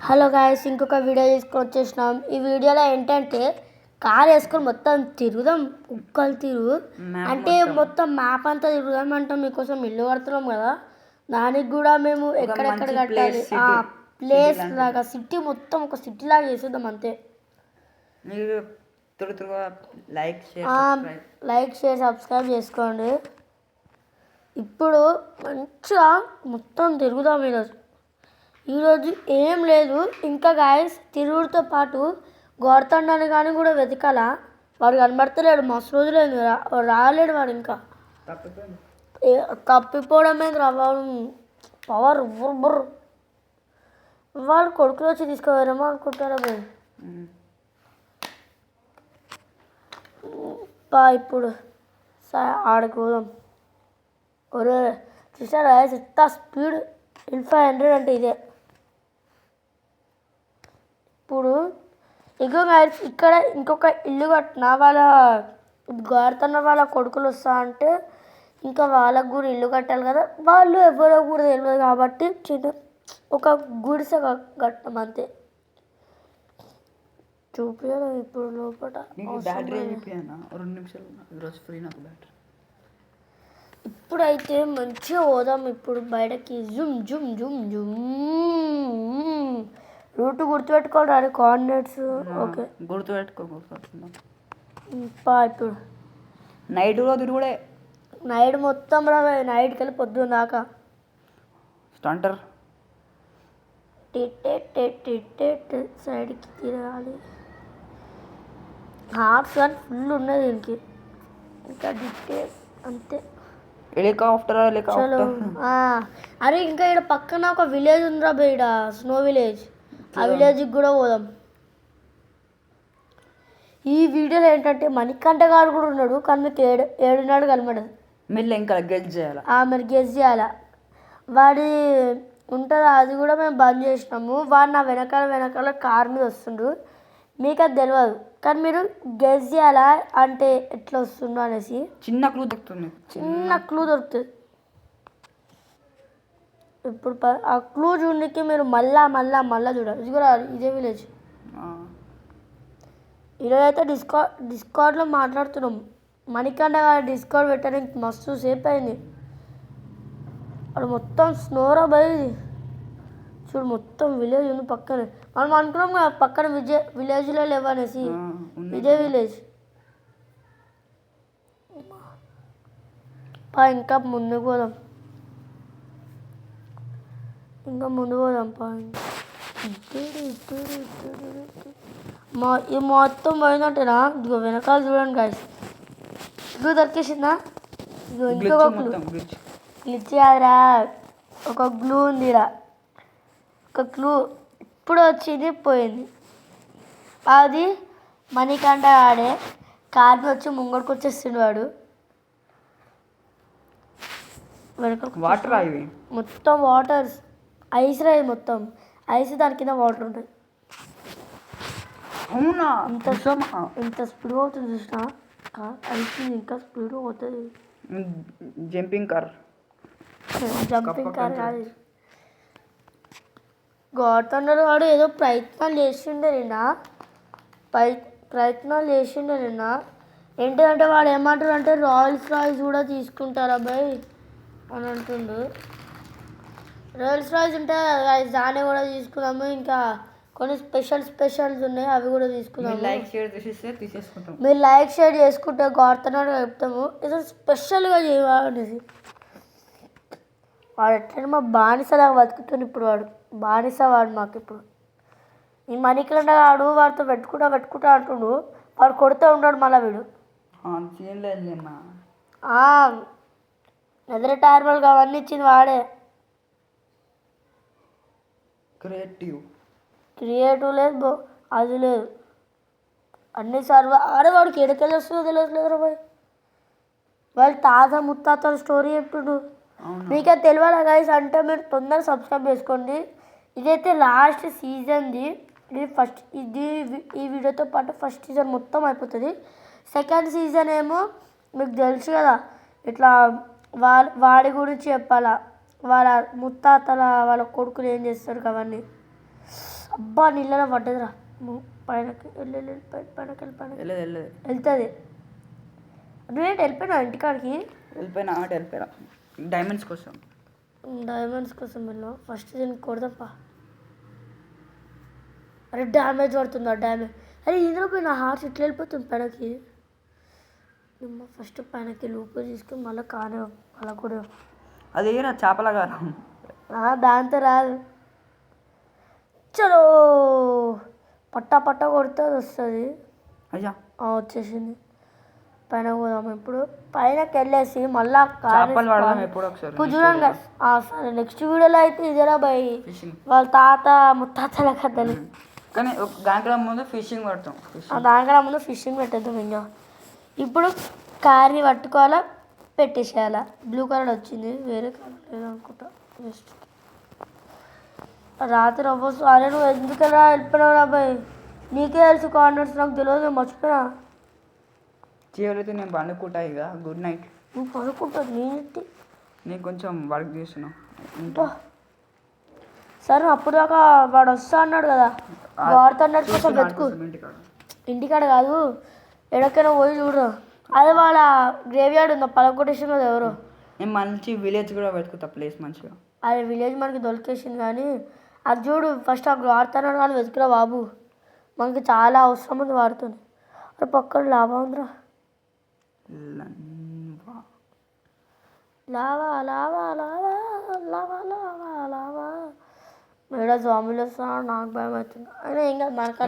Hello guys, ఇంకొక video తీసుకొని వచ్చేసినాం. ఈ వీడియోలో ఏంటంటే కార్ వేసుకొని మొత్తం తిరుగుదాం, కుక్కలు తిరుగు అంటే మొత్తం మ్యాప్ అంతా తిరుగుదాం అంటాం. మీకోసం ఇల్లు కడుతున్నాం కదా, దానికి కూడా మేము ఎక్కడెక్కడ కట్టాలి ఆ ప్లేస్ లాగా సిటీ మొత్తం ఒక సిటీ లాగా చేసేద్దాం అంతే. లైక్ షేర్ సబ్స్క్రైబ్ చేసుకోండి. ఇప్పుడు మంచిగా మొత్తం తిరుగుదాం. ఈరోజు ఏం లేదు ఇంకా గాయస్, తిరుగుడుతో పాటు గోడతండాన్ని కానీ కూడా వెతకాల. వాడు కనబడతలేడు, మస్తు రోజులైంది రాలేడు వాడు. ఇంకా తప్పిపోవడం మీద వాడు పవర్ బుర్ర. వాళ్ళు కొడుకులు వచ్చి తీసుకోవేరేమో అనుకుంటారా మీరు? ఇప్పుడు ఆడుకోదాం. ఒరే చూసారా ఇంత స్పీడ్, 500 అంటే ఇదే. ఇప్పుడు ఇక్కడ ఇంకొక ఇల్లు కట్టిన వాళ్ళ గోడతన్న వాళ్ళ కొడుకులు వస్తా అంటే ఇంకా వాళ్ళకు కూడా ఇల్లు కట్టాలి కదా. వాళ్ళు ఎవరో కూడా తెలియదు కాబట్టి చిన్న ఒక గుడిసె కట్టం అంతే. చూపించాలి ఇప్పుడు లోపల. ఇప్పుడైతే మంచిగా పోదాం. ఇప్పుడు బయటకి జుమ్ జుమ్ జుమ్ జుమ్. రూట్ గుర్తుపెట్టుకోవాలి, కోఆర్డినేట్స్. ఓకే గుర్తుపెట్టుకుందాం. ఇప్పుడు నైట్ కూడా తిరుగుడే, నైట్ మొత్తం రా. నైట్కి వెళ్ళి పొద్దున్న దాకా స్టంటర్ సైడ్కి తిరగాలి. హార్ట్స్ కానీ ఫుల్ ఉన్నది దీనికి. ఇంకా డిటేల్స్ అంతే. హెలికాప్టర్. అరే ఇంకా ఇక్కడ పక్కన ఒక విలేజ్ ఉందిరా బే, ఇక్కడ స్నో విలేజ్. ఆ విలేజ్కి కూడా పోదాం. ఈ వీడియోలో ఏంటంటే మణికంఠ గారు కూడా ఉన్నాడు, కానీ మీకు ఏడున్నాడు కనబడదు. మీరు ఇంకా గెస్ చేయాలి. మీరు గెస్ చేయాలా. వాడి ఉంటుంది, అది కూడా మేము బంద్ చేసినాము. వాడు నా వెనకాల కార్ మీద వస్తుండు. మీకు అది తెలియదు, కానీ మీరు గెస్ చేయాలా అంటే ఎట్లా వస్తుండో అనేసి. చిన్న క్లూ దొరుకుతుంది. ఇప్పుడు ఆ క్లూ చూడడానికి మీరు మళ్ళా చూడాలి. ఇది కూడా ఇదే విలేజ్. ఈరోజు అయితే డిస్కార్డ్లో మాట్లాడుతున్నాం. మణికంఠ గారు డిస్కార్డ్ పెట్టడానికి మస్తు సేపు అయింది. అది మొత్తం స్నోరా పోయింది. చూడు మొత్తం విలేజ్ ఉంది పక్కనే. మనం అనుకున్నాం కదా పక్కన విలేజ్లో లేవనేసి. ఇదే విలేజ్. ఇంకా ముందుకు పోదాం. ఈ మొత్తం పోయిందంటేనా? ఇదిగో వెనకాల చూడండి గాయస్. ఇదిగో దొరికేసిందా? ఇదిగో ఇంకొక గ్లిచ్ కాదురా, ఒక గ్లూ ఉందిరా. ఒక క్లూ ఇప్పుడు వచ్చింది, పోయింది. అది మణికంఠ ఆడే కార్ని వచ్చి ముంగడికి వచ్చేస్తుండు వాడు. వాటర్ మొత్తం వాటర్ ఐస్ రాయి, మొత్తం ఐస్, దాని కింద వాటర్ ఉంటుంది. అవునా? ఇంత స్పీడ్ అవుతుంది చూసినా, ఐస్ ఇంకా స్పీడ్ అవుతుంది. జంపింగ్ కార్ కాదు. గోడతండ్రులు వాడు ఏదో ప్రయత్నాలు చేసిండే నిన్న. ఏంటంటే వాడు ఏమంటాడు అంటే రాయల్స్ రాయ్స్ కూడా తీసుకుంటారా అబ్బాయి అని అంటుండు. రాయల్స్ రాయ్స్ ఉంటాయి దాన్ని కూడా తీసుకుందాము. ఇంకా కొన్ని స్పెషల్స్ ఉన్నాయి, అవి కూడా తీసుకుందాము. మీరు లైక్ షేర్ చేసుకుంటే గోడతండ్రులు చెప్తాము. ఏదో స్పెషల్గా చేయాలనేసి. వాడు ఎట్లయినా మా బానిసలాగా బతుకుతుంది ఇప్పుడు. వాడు మాకు ఇప్పుడు. ఈ మణికంఠ గాడు వాడితో పెట్టుకుంటా అంటుండు. వాడు కొడుతూ ఉన్నాడు మళ్ళీ వీడు. ఎదురు టైర్మల్గా అవన్నీ ఇచ్చింది వాడే. క్రియేటివ్ లేదు, అది లేదు, అన్ని అరే వాడికి ఎడకెళ్ళి వస్తుందో తెలియట్లేదు బాయ్. వాళ్ళు తాత ముత్తాతల స్టోరీ చెప్తుండు. మీకే తెలియాలా గైస్ అంటే మీరు తొందరగా సబ్స్క్రైబ్ చేసుకోండి. ఇదైతే లాస్ట్ సీజన్ది. ఈ వీడియోతో పాటు ఫస్ట్ సీజన్ మొత్తం అయిపోతుంది. సెకండ్ సీజన్ ఏమో మీకు తెలుసు కదా, ఇట్లా వాడి గురించి చెప్పాలా, వాళ్ళ ముత్తాతల వాళ్ళ కొడుకులు ఏం చేస్తారు అవన్నీ. అబ్బా నీళ్ళలో పడ్డదిరా పైనకి పైనకి వెళ్ళదు వెళ్తుంది. నువ్వేంటి వెళ్ళిపోయినావు ఇంటికాడికి? వెళ్ళిపోయినా డైమండ్స్ కోసం. డైమండ్స్ కోసం వెళ్ళావు. ఫస్ట్ దీన్ని కొడదాంపా. అరే డ్యామేజ్ పడుతుందా? డ్యామేజ్. అరే ఇందులో పోయి నా హార్ట్ ఇట్లా వెళ్ళిపోతుంది పైనకి. ఫస్ట్ పైనకి లూపు తీసుకుని మళ్ళీ కానే అలా కూడా అది నా చేపలగా దాంతో రాదు. చలో పట్టా కొడితే అది వస్తుంది. అయ్యా వచ్చేసింది. పైన పోదాం. ఇప్పుడు పైనకి వెళ్ళేసి మళ్ళా చేపలు పడదాం ఎప్పుడు ఒకసారి. ఇప్పుడు చూడండి సరే నెక్స్ట్ వీడియోలో అయితే ఇదేరా బాయ్ వాళ్ళ తాత ముత్తాతల కథలు. కానీ దానికన్నా ముందు ఫిషింగ్ పడతాం. దానికన్నా ముందు ఫిషింగ్ పెట్టేద్దాం. ఇంకా ఇప్పుడు కర్రీ పట్టుకోవాలా, పెట్టేసేయాలా. బ్లూ కలర్ వచ్చింది, వేరే కలర్ లేదనుకుంటా. జస్ట్ రాత్రి అవ్వచ్చు. అరే నువ్వు ఎందుకలా వెళ్ళిపోయినావు అబ్బాయి? నీకే తెలుసు కాన్ఫిడెన్స్, నాకు తెలియదు, నేను మర్చిపోయినా. చివరైతే నేను పండుకుంటా ఇక. Good night. నువ్వు పడుకుంటుంది నేను కొంచెం వర్క్ చేస్తున్నావు. సరే అప్పుడు దాకా వాడు వస్తా అన్నాడు కదా, వాడితో అన్నట్టు కోసం వెతుకు. ఇంటికాడ కాదు ఎక్కడికైనా పోయి చూడు. అదే వాళ్ళ గ్రేవ్ యార్డ్ ఉందా పలకొట్టేసింది కదా ఎవరో. నేను మంచి విలేజ్ కూడా వెతుకుతా, ప్లేస్ మంచిగా. అదే విలేజ్ మనకి దొరికేసింది కానీ అది చూడు ఫస్ట్ అక్కడ వాడుతున్నాడు కానీ వెతుకురా బాబు, మనకి చాలా అవసరం ఉంది వాడుతుంది. అరే పక్కన లాభం ఉందిరా. Lava lava lava lava lava lava మేడ జాంబీలు వస్తున్నాడు, నాకు భయం అవుతుంది. అయినా ఏం కాదు మనకి.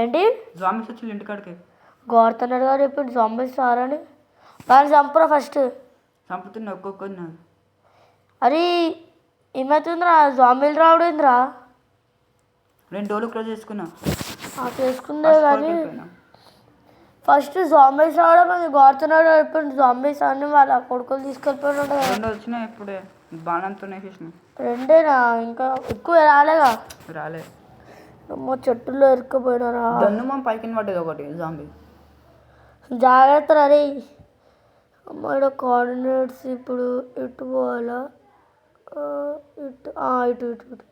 ఏంటి ఇంటికాడికి గోడుతున్నాడు కానీ ఇప్పుడు జాంబీస్ సారని వాళ్ళు చంపురా ఫస్ట్. చంపుతున్నా ఒక్కొక్కరిని. అరే ఏమవుతుందిరా జాంబీలు రావడేంద్రా? 2 రోజులు క్లోజ్ చేసుకున్నా. చేసుకుందే కానీ ఫస్ట్ జాంబీస్ రావడం అది గోడుతున్నాడు. ఇప్పుడు జాంబీస్ అన్ని వాళ్ళ కొడుకులు తీసుకెళ్ళిపోయినాడు. 2 వచ్చినాయి ఇప్పుడే బాణంతో వేసేసిన. 2 ఇంకా ఎక్కువ రాలేగా. రాలే. చెట్టుల్లో ఇరుక్కుపోయినారా? దన్ను పైకి పడ్డది ఒకటి జాంబీ. జాగ్రత్త రే అమ్మాయి. కోఆర్డినేట్స్ ఇప్పుడు ఇటు పోవాలా? ఇటు ఇటు ఇటు ఇటు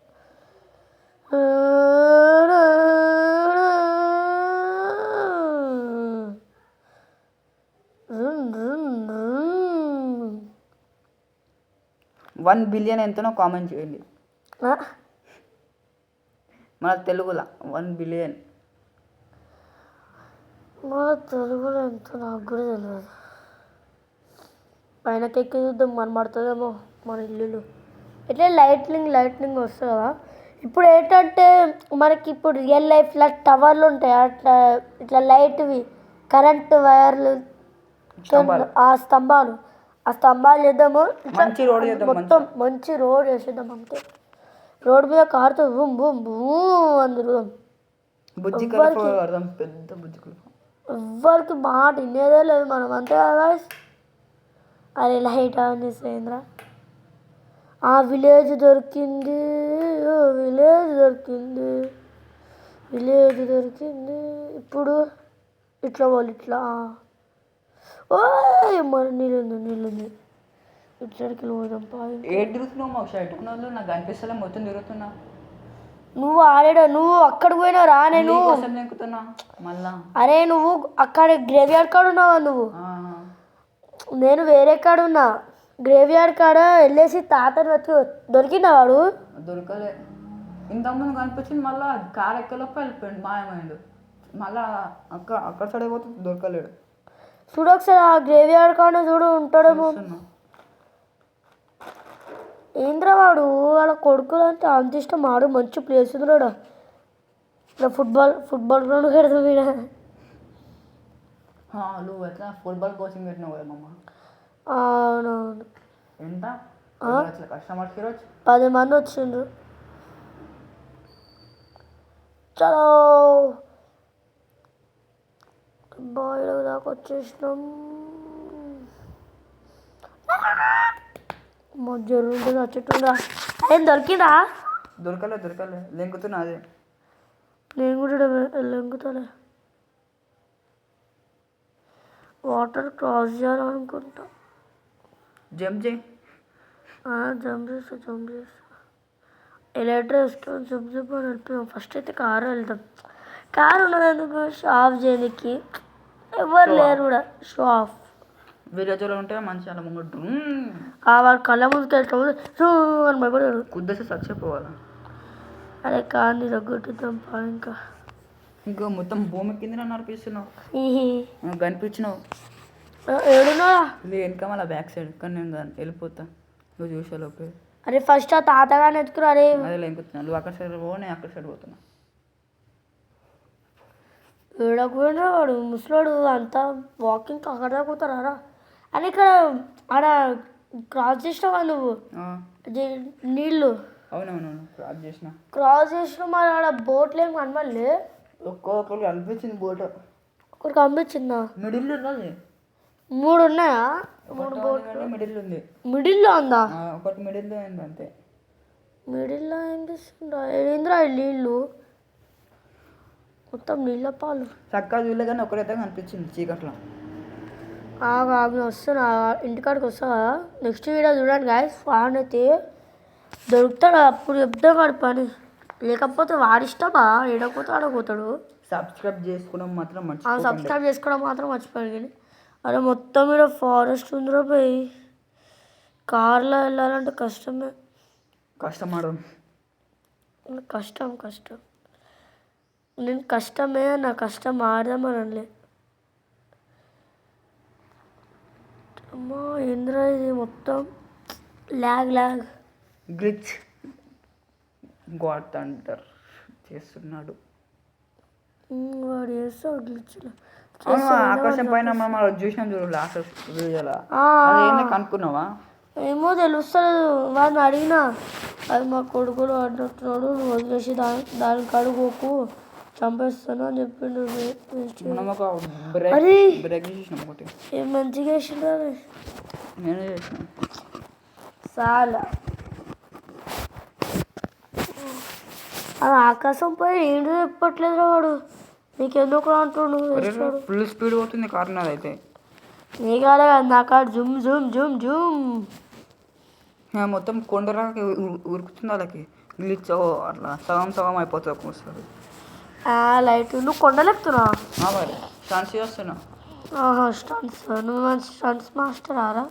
1 బిలియన్ ఎంతనో కామెంట్ చేయండి మన తెలుగులో. 1 బిలియన్ మన తెలుగులో ఎంత నాకు కూడా తెలియదు. పైనకి ఎక్కి చూద్దాం మనం పడుతుందేమో మన ఇల్లు. ఇట్లా లైట్నింగ్ వస్తుంది కదా. ఇప్పుడు ఏంటంటే మనకి ఇప్పుడు రియల్ లైఫ్లో టవర్లు ఉంటాయి అట్లా, ఇట్లా లైట్వి కరెంటు వైర్లు, ఆ స్తంభాలు చేద్దాము. మొత్తం మంచి రోడ్ వేసేద్దాం అంతే. రోడ్ మీద కారుతో బూమ్ బూమ్ బూమ్ అందుదాం. ఎవ్వరికి మాట వినేదే లేదు మనం అంతే కదా. అరే లైట్ ఆన్ చేసేంద్రా. విలేజ్ దొరికింది, విలేజ్ దొరికింది. ఇప్పుడు ఇట్లా వాళ్ళు ఇట్లా మరి నీళ్ళుంది ఇట్లకి పోదాం. నాకు అనిపిస్తలే మొత్తం తిరుగుతున్నా. నువ్వు ఆడాడు, నువ్వు అక్కడ పోయినావు రా. నేను మళ్ళా అరే నువ్వు అక్కడ గ్రేవ్ యార్డ్ కాడ ఉన్నావా నువ్వు? నేను వేరే కాడ ఉన్నా. గ్రేవ్ యార్డ్ కాడ వెళ్ళేసి తాతను వెతుకు. దొరికిందా వాడు? దొరకలే. ఇంతకుముందు కనిపించింది, మళ్ళీ కారు ఎక్కలోపు వెళ్ళిపోయాడు, మాయమైండు. మళ్ళా అక్కడ సైడ్ పోతే దొరకలేడు. చూడు ఒకసారి ఆ గ్రేవ్ యార్డ్ కాడ చూడు ఉంటాడేమో. ఏంద్రా వాడు వాళ్ళ కొడుకులు అంటే అంత ఇష్టం. ఆడు మంచి ప్లేస్ ఉంది రాడు. ఇలా ఫుట్బాల్ గ్రౌండ్ పెడతాం వీడ. నువ్వు ఎట్లా ఫుట్బాల్ కోచింగ్ పెట్టినావు కదా మమ్మ? అవునవును. ఎంత కస్టమర్స్ ఈరోజు? 10 మంది వచ్చిండ్రు. చలో బాయిల దాకా వచ్చేసినాం. మధ్యలో ఉంటుంది వచ్చేట్టుండా. ఏం దొరికిందా? దొరకలే లెంకుతున్నా. అదే నేను కూడా లెంకుతాలే. వాటర్ క్రాస్ చేయాలనుకుంటా. జంప్ చేయి. జంప్ చేస్తా. ఎలక్ట్రిక్ వస్తుంది జుమ్ జుమ్ అని వెళ్ళిపోయాం. ఫస్ట్ అయితే కారు వెళ్తాం. కారు ఉన్నది ఎందుకు షో ఆఫ్ చేయడానికి, ఎవరు లేరు కూడా షో ఆఫ్. విలేజ్లో ఉంటే మంచిగా అలా ముంగడు వాడు కళ్ళ ముందుకు వెళ్తాము షూ అని భయపడాడు. కుద్దేసి చచ్చిపోవాలి. అరే కానీ తగ్గొట్టుద్దాం పా ఇంకా. ఇంకా మొత్తం భూమి కింద నడిపిస్తున్నావు, కనిపించినావు. ఏడున్నా ఇది వెనక మళ్ళీ బ్యాక్ సైడ్ కానీ నేను వెళ్ళిపోతా, నువ్వు చూసేలోపు. అరే ఫస్ట్ ఆ తాతగానే ఎత్తుకురా. అరే అదే లేకుతున్నా, నువ్వు అక్కడ సైడ్ పో, నేను అక్కడ సైడ్ పోతున్నా. ఏడకపోయినా వాడు ముసలాడు అంతా వాకింగ్ అక్కడ దాకా పోతారా. అని ఇక్కడ ఆడ క్రాస్ చేసినావా నువ్వు నీళ్ళు? అవునవునవును క్రాస్ చేసిన. క్రాస్ చేసినావు మరి ఆడ బోట్లు ఏమి కనబడలే? ఒక్కొక్కరికి అనిపించింది బోట్. ఒకరికి అనిపించిందా? మిడిల్ ఉన్నది, 3 ఉన్నాయా? 3 బోట్లు మిడిల్ ఉంది. మిడిల్లో ఉందా? ఒకటి మిడిల్లో ఉంది అంతే. మిడిల్లో ఏం చేస్తుందా? ఏంద్రా ఈ నీళ్ళు మొత్తం నీళ్ళ పాలు. చక్కగా చూడలే కానీ ఒకరైతే కనిపించింది చీకట్లో. ఆమె వస్తున్నా ఇంటికాడికి వస్తా కదా. నెక్స్ట్ వీడియో చూడండి గాయస్. ఫాన్ అయితే దొరుకుతాడు అప్పుడు చెప్తాం వాడి పని, లేకపోతే వాడిష్టమా ఏడకపోతే ఆడపోతాడు. సబ్స్క్రైబ్ చేసుకోవడం మాత్రం సబ్స్క్రైబ్ చేసుకోవడం మాత్రం మర్చిపోయాను. కానీ అరే మొత్తం మీద ఫారెస్ట్ ఉందిరా పోయి, కార్లో వెళ్ళాలంటే కష్టమే. కష్టం కష్టం నేను కష్టమే నా కష్టం ఆడదామని అనలే. అమ్మా ఏంద్రా ఇది మొత్తం ల్యాగ్ గ్లిచ్ గాడ్ థండర్ చేస్తున్నాడు వాడు. చేస్తాడు గ్లిచ్లో. ఆకాశం పైన మనం చూసినాం చూడు లాస్ట్ వీడియోలో, కనుక్కున్నావా? ఏమో తెలుస్తలేదు. వాడిని అడిగినా అది మా కొడుకులు అడ్డుతున్నాడు, నువ్వు వదిలేసి దానికి అడుగుకు చంపేస్తాను అని చెప్పిండు. ఏం మంచిగా వేసిండ్రు. నేను చేసిన చాలా అది ఆకాశం పై ఏంటో చెప్పట్లేదు వాడు. నీకెందుకు అంటున్నాడు? ఫుల్ స్పీడ్ పోతుంది కారు నాది అయితే. నీ కాదే కదా నా కాదు జుమ్ జుమ్ జుమ్ జుమ్ మొత్తం కొండరాకి ఉరుకుతుంది వాళ్ళకి. గ్లిచ్ అట్లా సగం అయిపోతుంది ఒక్కోసారి. లైట్ నువ్వు కొండలెక్కుతున్నావా? స్టంట్స్ చేస్తున్నా. స్టంట్స్ నువ్వు స్టంట్స్ మాస్టర్ ఆరా?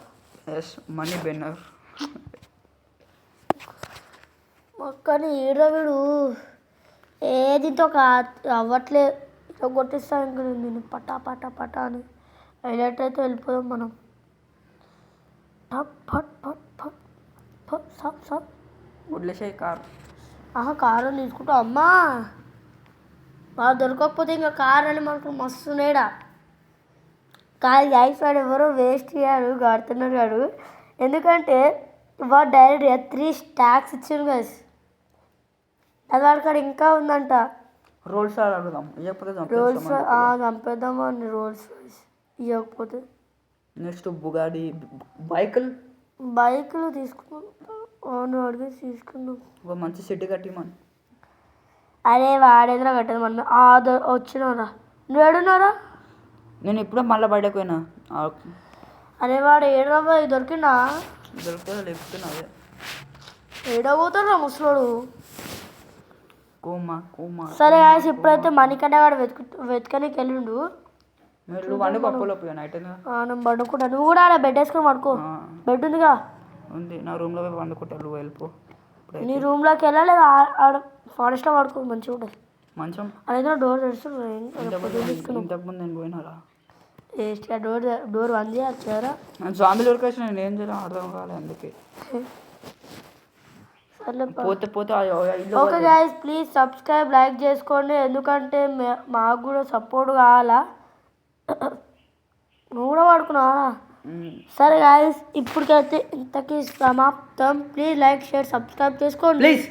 ఎస్ మనీ బెన్నర్. కానీ ఈడ వీడు ఏదితో అవ్వట్లే ఇట్లా కొట్టిస్తా ఇంకా నేను పటా పటా పటా అని. హైలైట్ అయితే వెళ్ళిపోదాం మనం. వదిలేసే కార్. కారు తీసుకుంటాం అమ్మా. బాగా దొరకకపోతే ఇంకా కారు అని మనకు మస్తున్నాడా. కాదు గ్యాస్ వాడు ఎవరో వేస్ట్ చేయాడు కడుతున్నాడు వాడు. ఎందుకంటే వాడు డైరెక్ట్ 3 స్టాక్స్ ఇచ్చాడు గైస్. అది వాడికాడ ఇంకా ఉందంట. రోల్స్ అడుగుదాం, రోల్స్ చంపేద్దాం అని. రోల్స్ ఇవ్వకపోతే నెక్స్ట్ బుగాడి బైకులు తీసుకున్నాం. అడిగి తీసుకున్నాం. ఒక మంచి సిటీ కట్టి మన. అరే వాడేంద్రా కట్టదు మన వచ్చినారా. నువ్వు ఏడున్నారా? నేను ఇప్పుడే మళ్ళీ బయటకు పోయినా. అరే వాడు ఏడవ దొరికినా దొరుకుతుందా లేపుతున్నా. అదే ఏడబోతారా ముసలోడు. కోమా సరే గాయస్ ఇప్పుడైతే మణికంఠ వాడు వెతకనికి వెళ్ళిండు. నువ్వు వండుకో అప్పులో పోయా నైట్. నేను పండుకుంటా, నువ్వు కూడా ఆడ బెడ్ వేసుకొని పడుకో. బెడ్ ఉందిగా ఉంది, నా రూమ్లో పోయి వండుకుంటా. నువ్వు వెళ్ళిపో. నీ రూమ్లోకి వెళ్ళలేదు, ఆడ ఫారెస్ట్లో పడుకో మంచిగా ఉంటుంది. మంచం అదైతే డోర్ తెరుస్తుంది. ఇంతకుముందు నేను పోయినారా డోర్ బంద్ చేయచ్చు కదా. జాంబీలు ఉరికేసిన నేను ఏం చేయాలి అర్థం కాలేదు అందుకే. పోతే okay guys please subscribe like చేసుకోండి, ఎందుకంటే మాకు కూడా సపోర్ట్ కావాలా. నువ్వు కూడా పడుకున్నావా? సరే గైస్ ఇప్పటికైతే ఇంతకీ సమాప్తం. ప్లీజ్ లైక్ షేర్ సబ్స్క్రైబ్ చేసుకోండి ప్లీజ్.